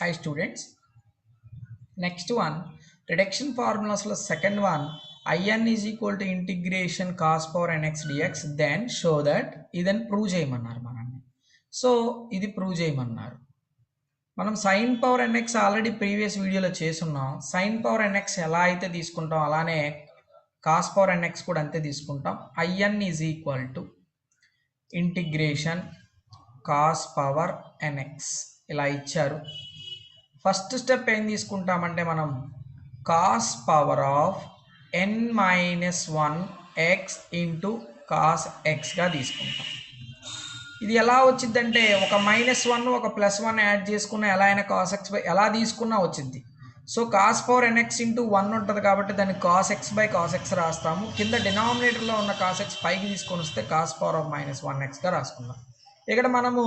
Hi students. Next one, reduction formulas lo second one, in is equal to integration cos power nx dx, then show that ఇదని prove చేయమన్నారు మనల్ని. So ఇది prove చేయమన్నారు. మనం sine power nx already previous వీడియోలో చేసున్నాం. Sine power nx ఎలా అయితే తీసుకుంటాం అలానే కాస్ పవర్ nx కూడా అంతే తీసుకుంటాం. in is equal to integration cos power nx ఇలా ఇచ్చారు. ఫస్ట్ స్టెప్ ఏం తీసుకుంటామంటే మనం cos power of n minus 1 x into cos ఎక్స్గా తీసుకుంటాం. ఇది ఎలా వచ్చిందంటే ఒక -1 ఒక +1 యాడ్ చేసుకున్న ఎలా అయినా కాస్ ఎక్స్ బై ఎలా తీసుకున్నా వచ్చింది. So cos power nx into 1 ఉంటుంది కాబట్టి దాన్ని cos x by cos x రాస్తాము. కింద డినామినేటర్లో ఉన్న కాస్ ఎక్స్ పైకి తీసుకొని వస్తే కాస్ పవర్ ఆఫ్ -1xగా రాసుకుందాం. ఇక్కడ మనము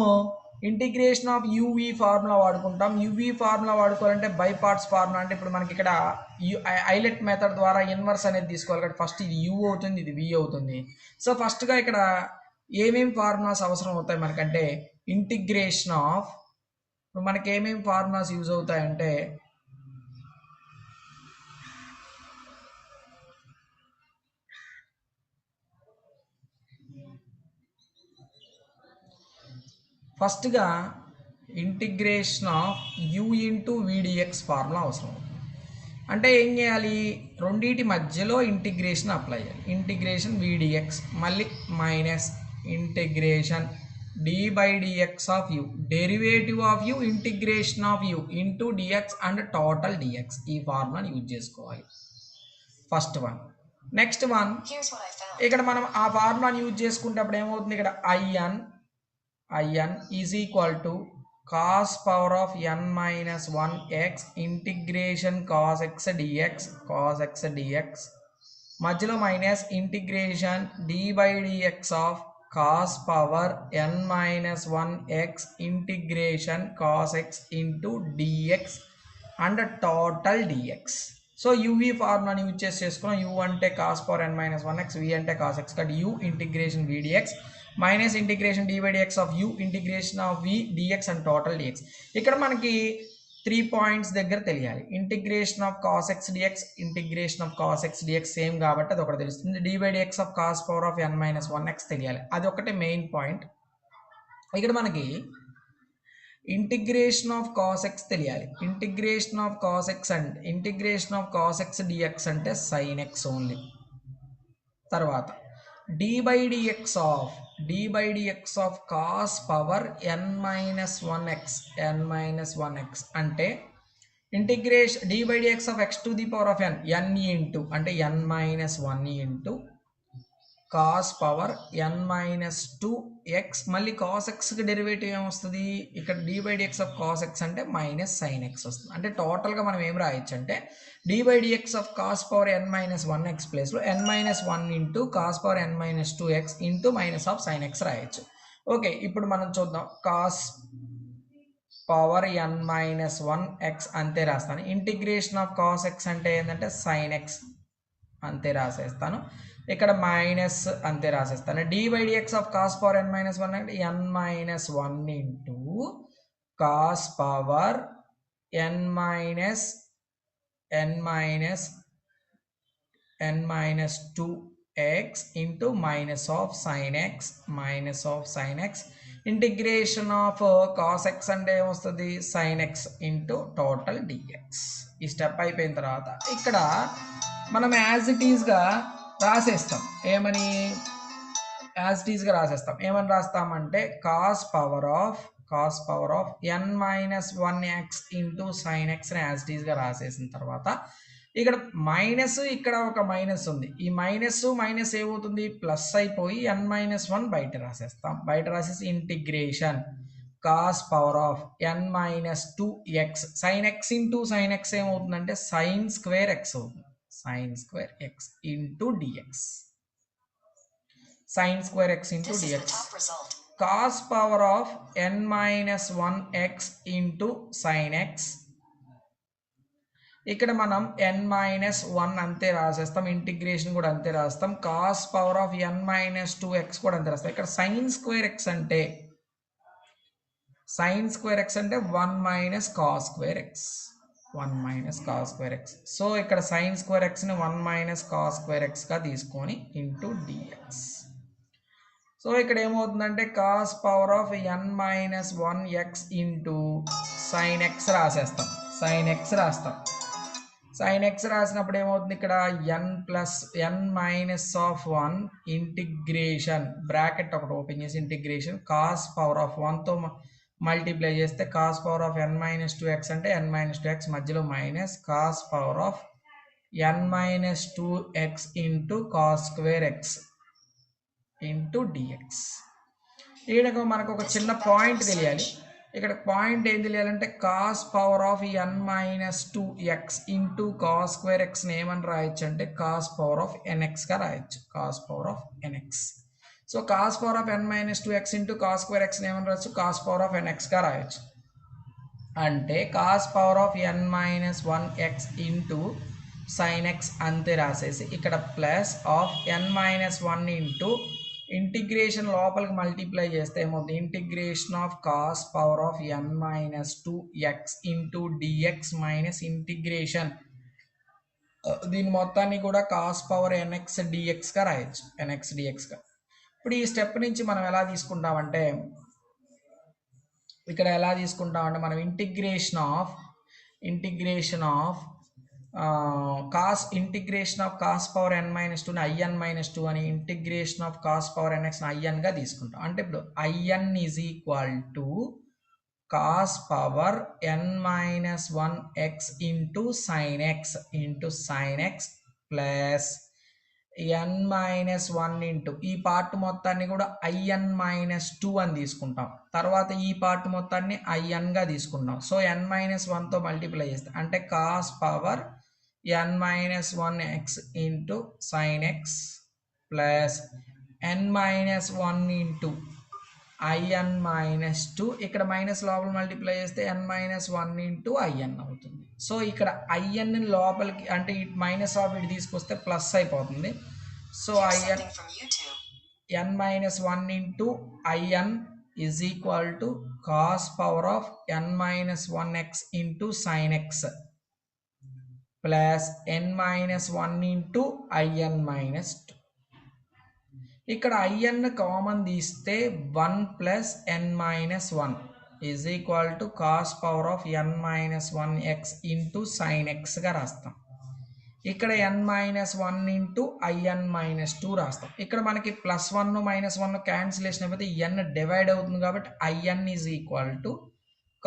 ఇంటిగ్రేషన్ ఆఫ్ యూవీ ఫార్ములా వాడుకుంటాం. యూవీ ఫార్ములా వాడుకోవాలంటే బై పార్ట్స్ ఫార్ములా అంటే ఇప్పుడు మనకి ఇక్కడ ఐలెట్ మెథడ్ ద్వారా ఇన్వర్స్ అనేది తీసుకోవాలి కాబట్టి ఫస్ట్ ఇది యూ అవుతుంది, ఇది వి అవుతుంది. సో ఫస్ట్గా ఇక్కడ ఏమేమి ఫార్ములాస్ అవసరం అవుతాయి మనకంటే ఇంటిగ్రేషన్ ఆఫ్ మనకి ఏమేమి ఫార్ములాస్ యూజ్ అవుతాయంటే ఫస్ట్గా integration of u into v dx formula అవసరం అవుతుంది. అంటే ఏం చేయాలి, రెండింటి మధ్యలో ఇంటిగ్రేషన్ అప్లై చేయాలి. ఇంటిగ్రేషన్ వీడిఎక్స్ మళ్ళీ minus integration d by dx of u, derivative of u integration of u into dx and total dx. ఈ ఫార్ములాని యూజ్ చేసుకోవాలి ఫస్ట్ వన్. నెక్స్ట్ వన్ ఇక్కడ మనం ఆ ఫార్ములాని యూజ్ చేసుకుంటప్పుడు ఏమవుతుంది, ఇక్కడ in is equal to cos power of n minus 1x integration cos x dx మధ్యలో minus integration d by dx of cos power n minus 1x integration cos x into dx and total dx. So UV ఫార్ములాని use చేసుకున్నాం. u అంటే cos power n minus 1x, v అంటే cos x కాబట్టి u integration vdx minus integration dy dx of u integration of v dx and total dx. ఇక్కడ మనకి 3 points దగ్గర తెలియాలి. Integration of cos x dx, integration of cos x dx same కాబట్టి అది ఒకటి తెలుస్తుంది. dy dx of cos power of n minus 1x తెలియాలి, అది ఒకటే మెయిన్ పాయింట్. ఇక్కడ మనకి ఇంటిగ్రేషన్ ఆఫ్ cos x తెలియాలి. Integration of cos x and integration of cos x dx అంటే sin x ఓన్లీ. తర్వాత dy dx of cos power n minus 1x అంటే integration dy dx of x to the power of n into అంటే n minus 1 into cos power n minus 2x మళ్ళీ cos xకి derivative ఏమొస్తుంది, ఇక్కడ dy dx of cos x అంటే minus sin x వస్తుంది. అంటే టోటల్గా మనం ఏం రాయొచ్చు అంటే dy dx of cos power n minus 1x ప్లేస్లో n minus 1 into cos power n minus 2x into minus of sin x రాయొచ్చు. ఓకే, ఇప్పుడు మనం చూద్దాం. cos power n minus 1x అంతే రాస్తాను. ఇంటిగ్రేషన్ ఆఫ్ cos x అంటే ఏంటంటే sin x అంతే రాసేస్తాను. ఇక్కడ మైనస్ అంతే రాసేస్తాను. dy dx of cos power n minus 1 అంటే n minus 1 into cos power n minus 2x into minus of sin x integration of cos x అంటే ఏమొస్తుంది sin x into total dx. ఈ step అయిపోయిన తర్వాత ఇక్కడ మనం యాజ్ ఇట్ ఈస్గా రాసేస్తాం. ఏమని రాస్తామంటే cos power of n minus 1x into sin x as it ఈస్గా రాసేసిన తర్వాత ఇక్కడ మైనస్, ఇక్కడ ఒక మైనస్ ఉంది. ఈ మైనస్ ఏమవుతుంది ప్లస్ అయిపోయి n minus 1 బయట రాసేస్తాం. బయట రాసేసి integration cos power of n minus 2x sin x into sin x ఏమవుతుందంటే sin స్క్వేర్ x అవుతుంది. sin square x into dx cos power of n minus 1x into sin x. ఇక్కడ మనం n minus 1 అంతే రాసేస్తాం. Integration కూడా అంతే రాస్తాం. cos power of n minus 2x కూడా అంతే రాస్తాం. ఇక్కడ sin స్క్వేర్ x అంటే సైన్ స్క్వేర్ ఎక్స్ అంటే 1 minus cos square x, 1 minus cos square x. So ఇక్కడ సైన్ స్క్వేర్ ఎక్స్ని 1 మైనస్ కాస్ స్క్వేర్ ఎక్స్గా తీసుకొని ఇంటూ డిఎక్స్. సో ఇక్కడ ఏమవుతుందంటే cos power of n minus 1x into sine x రాసేస్తాం, sine x రాస్తాం. Sine x రాసినప్పుడు ఏమవుతుంది, ఇక్కడ n plus n minus of 1 integration bracket ఒకటి ఓపెన్ చేసి ఇంటిగ్రేషన్ కాస్ పవర్ ఆఫ్ 1తో మల్టిప్లై చేస్తే cos power of n minus 2x అంటే ఎన్ మైనస్ 2x మధ్యలో minus cos power of n minus 2x into cos square x into dx. ఈడకు మనకు ఒక చిన్న పాయింట్ తెలియాలి. ఇక్కడ పాయింట్ ఏం తెలియాలంటే cos power of n minus 2x into cos square ఎక్స్ని ఏమని రాయొచ్చు అంటే కాస్ పవర్ ఆఫ్ ఎన్ఎక్స్గా రాయొచ్చు, cos power of n x. So cos power of n minus 2x into cos square ఎక్స్ని ఏమని రాయొచ్చు, కాస్ పవర్ ఆఫ్ ఎన్ఎక్స్గా రాయొచ్చు. అంటే cos power of n minus 1x into sine x అంతే రాసేసి ఇక్కడ plus of n minus 1 into integration లోపలికి మల్టిప్లై చేస్తే ఏమవుతుంది, integration of cos power of n minus 2x into dx minus integration దీని మొత్తాన్ని కూడా కాస్ పవర్ ఎన్ఎక్స్ డిఎక్స్గా రాయొచ్చు, ఎన్ఎక్స్ డిఎక్స్గా. ఇప్పుడు ఈ స్టెప్ నుంచి మనం ఎలా తీసుకుంటామంటే ఇక్కడ ఎలా తీసుకుంటామంటే మనం integration of cos integration of cos power n minus 2ని ఐఎన్ మైనస్ 2 అని ఇంటిగ్రేషన్ ఆఫ్ కాస్ పవర్ ఎన్ఎక్స్ని ఐఎన్గా తీసుకుంటాం. అంటే ఇప్పుడు IN is equal to cos power n minus 1x into sine x plus n minus 1 into ఈ part మొత్తాన్ని కూడా ఐఎన్ మైనస్ 2 అని తీసుకుంటాం. తర్వాత ఈ పార్ట్ మొత్తాన్ని ఐఎన్గా తీసుకుంటాం. సో ఎన్ మైనస్ 1తో మల్టిప్లై చేస్తాం అంటే cos power n minus 1x into sin x plus n minus 1 into in minus 2 ఇక్కడ మైనస్ లోపల మల్టిప్లై చేస్తే n minus 1 into in అవుతుంది. సో ఇక్కడ in లోపలికి అంటే ఇట్ మైనస్ ఆఫ్ ఇటు తీసుకొస్తే ప్లస్ అయిపోతుంది. So n minus 1 into in is equal to cos power of n minus 1x into sin x plus n minus 1 into I n minus 2. ఇక్కడ I n common తీస్తే 1 plus n minus 1 is equal to cos power of n minus 1x into sine ఎక్స్గా రాస్తాం. ఇక్కడ n minus 1 into I n minus 2 రాస్తాం. ఇక్కడ మనకి plus 1 minus 1 cancellation అయిపోతే ఎన్ divide అవుతుంది కాబట్టి IN is equal to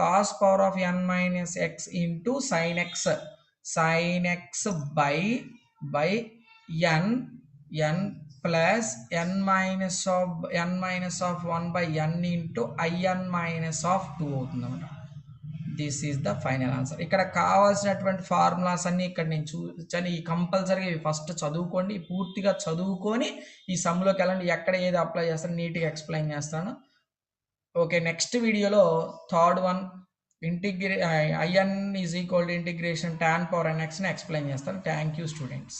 cos power of n minus x into sine x sin x by n plus n minus of 1 by n into in minus of 2 అవుతుంది అన్నమాట. This is the final answer. ఇక్కడ కావాల్సినటువంటి formulas అన్ని ఇక్కడ నేను చూపించాను. ఈ కంపల్సరీగా ఇవి ఫస్ట్ చదువుకోండి, పూర్తిగా చదువుకొని ఈ సమ్లోకి వెళ్ళండి. ఎక్కడ ఏది అప్లై చేస్తాను నీట్గా ఎక్స్ప్లెయిన్ చేస్తాను. ఓకే, నెక్స్ట్ వీడియోలో third one in is equal to integration tan power nx ని ఎక్స్ప్లెయిన్ చేస్తాను. Thank you students.